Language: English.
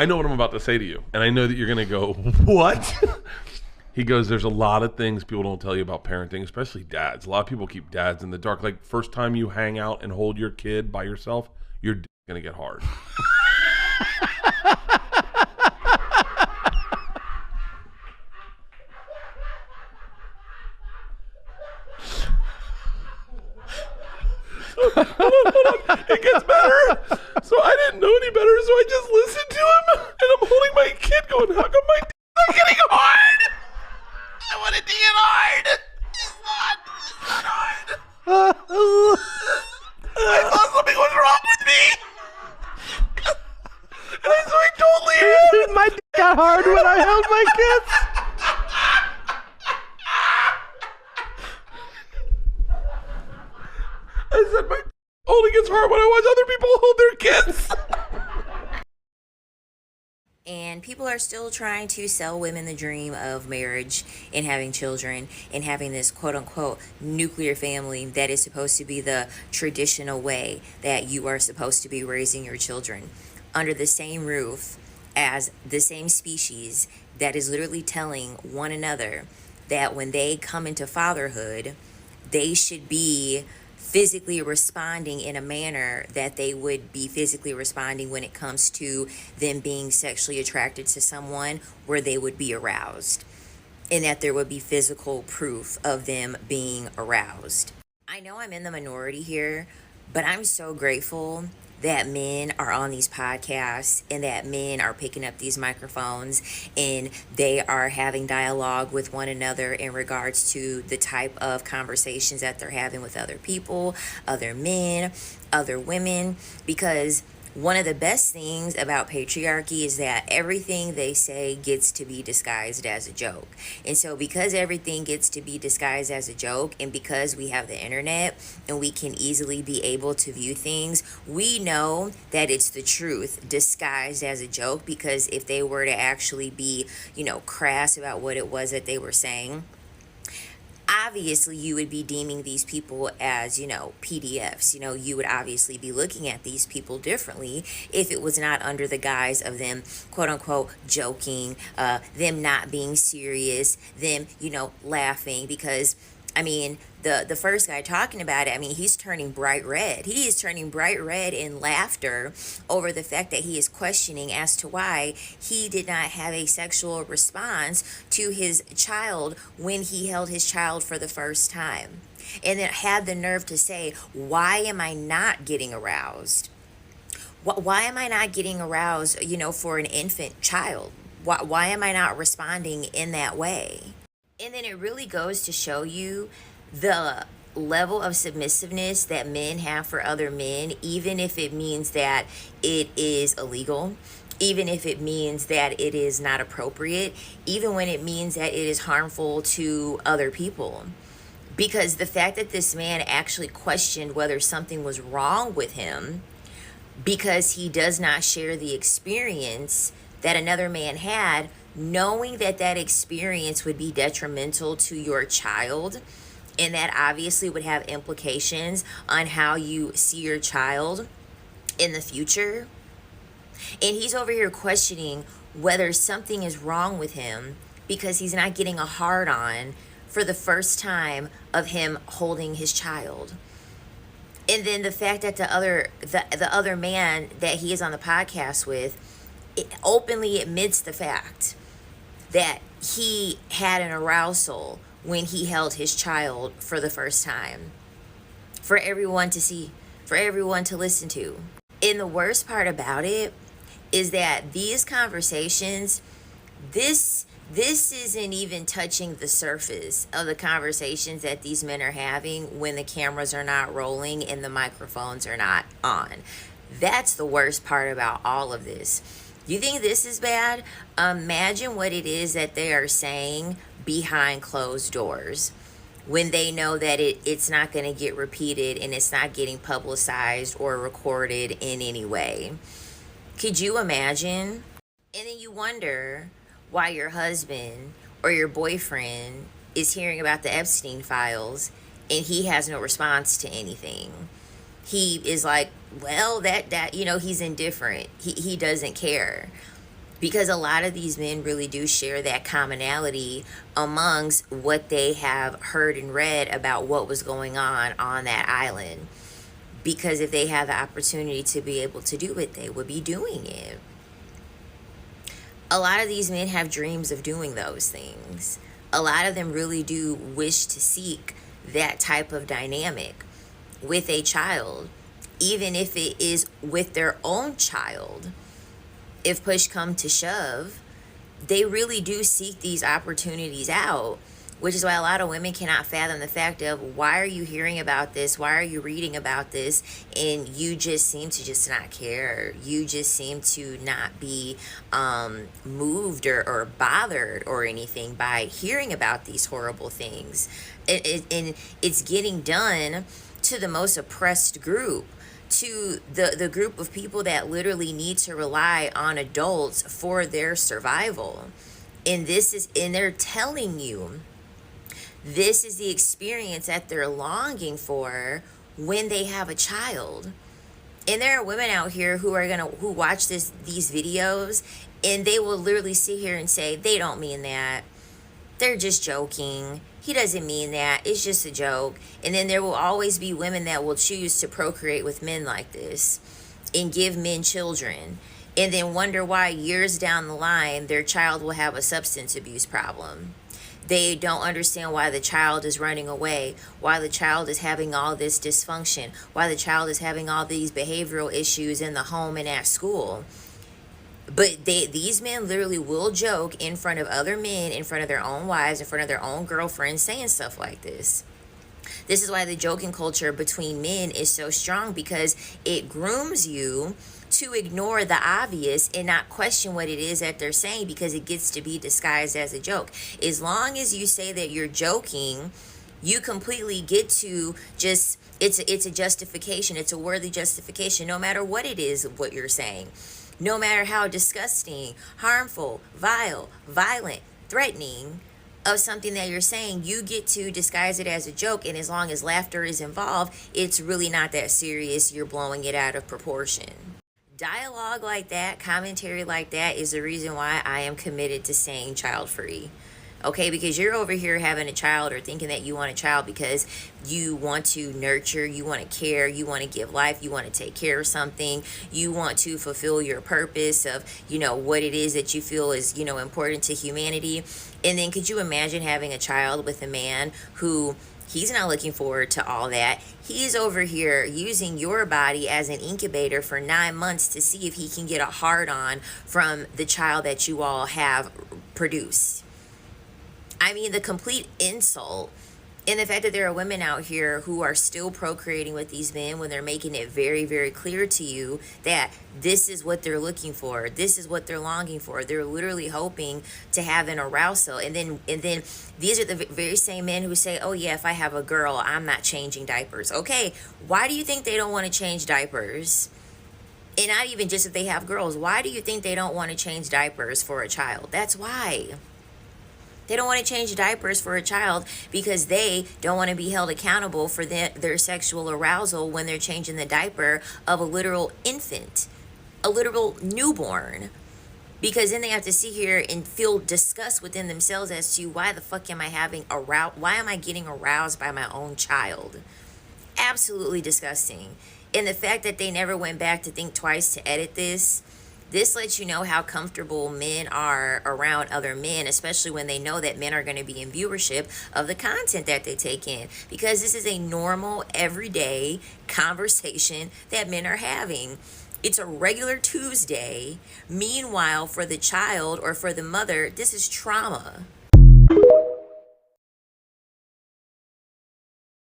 I know what I'm about to say to you, and I know that you're going to go, what? He goes, there's a lot of things people don't tell you about parenting, especially dads. A lot of people keep dads in the dark. Like, first time you hang out and hold your kid by yourself, your dick's going to get hard. Hold on. It gets better. So I didn't know any better, so I just listened to him, and I'm holding my kid going, how come my dick's not getting hard? I want it to get hard. It's not hard. I thought something was wrong with me. And so I told Leanne. My dick got hard when I held my kids. I said my only gets hard when I watch other people hold their kids. And people are still trying to sell women the dream of marriage and having children and having this quote unquote nuclear family that is supposed to be the traditional way that you are supposed to be raising your children under the same roof as the same species that is literally telling one another that when they come into fatherhood, they should be physically responding in a manner that they would be physically responding when it comes to them being sexually attracted to someone, where they would be aroused, and that there would be physical proof of them being aroused. I know I'm in the minority here, but I'm so grateful that men are on these podcasts and that men are picking up these microphones and they are having dialogue with one another in regards to the type of conversations that they're having with other people, other men, other women, because one of the best things about patriarchy is that everything they say gets to be disguised as a joke. And so because everything gets to be disguised as a joke, and because we have the internet and we can easily be able to view things, we know that it's the truth disguised as a joke, because if they were to actually be, crass about what it was that they were saying, obviously you would be deeming these people as, PDFs. You would obviously be looking at these people differently if it was not under the guise of them, quote unquote, joking, them not being serious, them, laughing. Because, the first guy talking about it, he's turning bright red. He is turning bright red in laughter over the fact that he is questioning as to why he did not have a sexual response to his child when he held his child for the first time. And then had the nerve to say, why am I not getting aroused? Why am I not getting aroused, for an infant child? Why am I not responding in that way? And then it really goes to show you the level of submissiveness that men have for other men, even if it means that it is illegal, even if it means that it is not appropriate, even when it means that it is harmful to other people. Because the fact that this man actually questioned whether something was wrong with him because he does not share the experience that another man had, knowing that that experience would be detrimental to your child, and that obviously would have implications on how you see your child in the future. And he's over here questioning whether something is wrong with him because he's not getting a hard on for the first time of him holding his child. And then the fact that the other man that he is on the podcast with, it openly admits the fact that he had an arousal when he held his child for the first time, for everyone to see, for everyone to listen to. And the worst part about it is that these conversations, this isn't even touching the surface of the conversations that these men are having when the cameras are not rolling and the microphones are not on. That's the worst part about all of this. You think this is bad? Imagine what it is that they are saying behind closed doors when they know that it's not going to get repeated and it's not getting publicized or recorded in any way. Could you imagine? And then you wonder why your husband or your boyfriend is hearing about the Epstein files and he has no response to anything. He is like, well, that he's indifferent. He doesn't care. because a lot of these men really do share that commonality amongst what they have heard and read about what was going on that island. Because if they had the opportunity to be able to do it, they would be doing it. A lot of these men have dreams of doing those things. A lot of them really do wish to seek that type of dynamic with a child, even if it is with their own child. If push come to shove, they really do seek these opportunities out, which is why a lot of women cannot fathom the fact of, why are you hearing about this? Why are you reading about this? And you just seem to just not care. You just seem to not be moved or bothered or anything by hearing about these horrible things. And it's getting done to the most oppressed group, to the group of people that literally need to rely on adults for their survival. And they're telling you this is the experience that they're longing for when they have a child. And there are women out here who watch these videos, and they will literally sit here and say, they don't mean that. They're just joking. He doesn't mean that. It's just a joke. And then there will always be women that will choose to procreate with men like this and give men children, and then wonder why years down the line their child will have a substance abuse problem. They don't understand why the child is running away, why the child is having all this dysfunction, why the child is having all these behavioral issues in the home and at school. But these men literally will joke in front of other men, in front of their own wives, in front of their own girlfriends, saying stuff like this. This is why the joking culture between men is so strong, because it grooms you to ignore the obvious and not question what it is that they're saying, because it gets to be disguised as a joke. As long as you say that you're joking, you completely get to just, it's a justification. It's a worthy justification, no matter what it is what you're saying. No matter how disgusting, harmful, vile, violent, threatening of something that you're saying, you get to disguise it as a joke. And as long as laughter is involved, it's really not that serious. You're blowing it out of proportion. Dialogue like that, commentary like that, is the reason why I am committed to saying child free. Okay, because you're over here having a child or thinking that you want a child because you want to nurture, you want to care, you want to give life, you want to take care of something, you want to fulfill your purpose of, what it is that you feel is, important to humanity. And then could you imagine having a child with a man who, he's not looking forward to all that. He's over here using your body as an incubator for 9 months to see if he can get a hard-on from the child that you all have produced. I mean, the complete insult. And the fact that there are women out here who are still procreating with these men when they're making it very, very clear to you that this is what they're looking for. This is what they're longing for. They're literally hoping to have an arousal. And then these are the very same men who say, oh yeah, if I have a girl, I'm not changing diapers. Okay, why do you think they don't want to change diapers? And not even just if they have girls. Why do you think they don't want to change diapers for a child? That's why. They don't want to change diapers for a child because they don't want to be held accountable for their sexual arousal when they're changing the diaper of a literal infant, a literal newborn. Because then they have to sit here and feel disgust within themselves as to why the fuck am I why am I getting aroused by my own child? Absolutely disgusting. And the fact that they never went back to think twice to edit this lets you know how comfortable men are around other men, especially when they know that men are going to be in viewership of the content that they take in. Because this is a normal, everyday conversation that men are having. It's a regular Tuesday. Meanwhile, for the child or for the mother, this is trauma.